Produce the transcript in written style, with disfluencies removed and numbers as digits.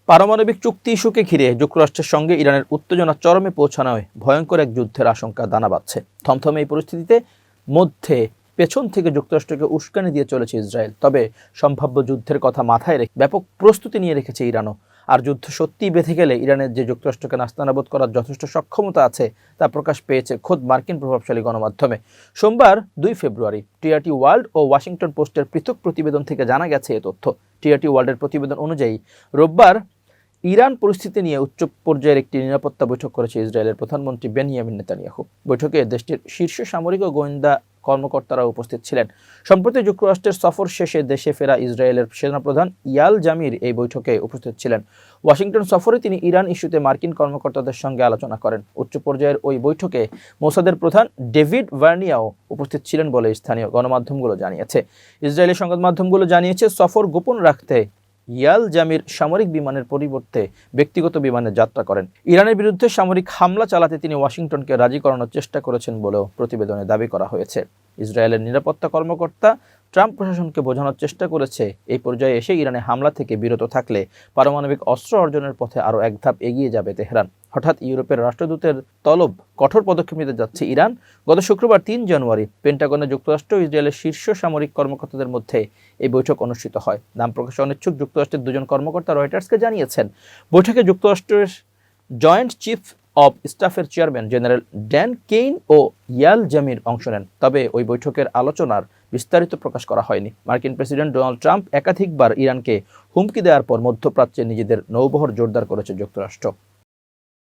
পারমাণবিক চুক্তি ইস্যুকে ঘিরে যুক্তরাষ্ট্রের সঙ্গে ইরানের উত্তেজনা চরমে পৌঁছানোয় ভয়ঙ্কর এক যুদ্ধের আশঙ্কা দানা বাঁধছে। থমথমে এই পরিস্থিতিতে মধ্যে পেছন থেকে যুক্তরাষ্ট্রকে উস্কানি দিয়ে চলেছে ইসরায়েল। তবে সম্ভাব্য যুদ্ধের কথা মাথায় রেখে ব্যাপক প্রস্তুতি নিয়ে রেখেছে ইরানও। আর যুদ্ধ সত্যিই বেঁধে গেলে ইরানের যে যুক্তরাষ্ট্রকে নাস্তানাবুদ করার যথেষ্ট সক্ষমতা আছে তা প্রকাশ পেয়েছে খোদ মার্কিন প্রভাবশালী গণমাধ্যমে। সোমবার 2 ফেব্রুয়ারি টিআরটি ওয়ার্ল্ড ও ওয়াশিংটন পোস্টের পৃথক প্রতিবেদন থেকে জানা গেছে এ তথ্য। টিআরটি ওয়ার্ল্ডের প্রতিবেদন অনুযায়ী রোববার ইরান পরিস্থিতি নিয়ে উচ্চ পর্যায়ের একটি নিরাপত্তা বৈঠক করেছে ইসরায়েলের প্রধানমন্ত্রী বেনিয়ামিন নেতানিয়াহু। বৈঠকে দেশটির শীর্ষ সামরিক ও গোয়েন্দা কর্মকর্তারা উপস্থিত ছিলেন। সম্প্রতি যুক্তরাষ্ট্রের সফর শেষে দেশে ফেরা ইসরায়েলের সেনাপ্রধান ইয়াল জামির এই বৈঠকে উপস্থিত ছিলেন। ওয়াশিংটন সফরে তিনি ইরান ইস্যুতে মার্কিন কর্মকর্তাদের সঙ্গে আলোচনা করেন। উচ্চ পর্যায়ের ওই বৈঠকে মোসাদের প্রধান ডেভিড ভার্নিয়াও উপস্থিত ছিলেন বলে স্থানীয় গণমাধ্যমগুলো জানিয়েছে। ইসরায়েলি সংবাদ মাধ্যমগুলো জানিয়েছে সফর গোপন রাখতে ইয়াল জামির সামরিক বিমানের পরিবর্তে ব্যক্তিগত বিমানে যাত্রা করেন। ইরানের বিরুদ্ধে সামরিক হামলা চালাতে তিনি ওয়াশিংটনকে রাজি করানোর চেষ্টা করেছেন বলেও প্রতিবেদনে দাবি করা হয়েছে। ইসরায়েলের নিরাপত্তা কর্মকর্তা ট্রাম্প প্রশাসনকে বোঝানোর চেষ্টা করেছে এই পর্যায়ে এসে ইরানে হামলা থেকে বিরত থাকলে পারমাণবিক অস্ত্র অর্জনের পথে আরও এক ধাপ এগিয়ে যাবে তেহরান। হঠাৎ ইউরোপের রাষ্ট্রদূতের তলব কঠোর পদক্ষেপ নিতে যাচ্ছে ইরান। গত শুক্রবার 3 জানুয়ারি পেন্টাগনে যুক্তরাষ্ট্র ও ইসরায়েলের শীর্ষ সামরিক কর্মকর্তাদের মধ্যে এই বৈঠক অনুষ্ঠিত হয়। নাম প্রকাশে অনিচ্ছুক যুক্তরাষ্ট্রের 2 জন কর্মকর্তা রয়টার্সকে জানিয়েছেন, বৈঠকে যুক্তরাষ্ট্রের জয়েন্ট চিফ অব স্টাফের চেয়ারম্যান জেনারেল ড্যান কেইন ও ইয়াল জামির অংশ নেন। তবে ওই বৈঠকের আলোচনার বিস্তারিত প্রকাশ করা হয়নি। মার্কিন প্রেসিডেন্ট ডোনাল্ড ট্রাম্প একাধিকবার ইরানকে হুমকি দেওয়ার পর মধ্যপ্রাচ্যে নিজেদের নৌবহর জোরদার করেছে যুক্তরাষ্ট্র।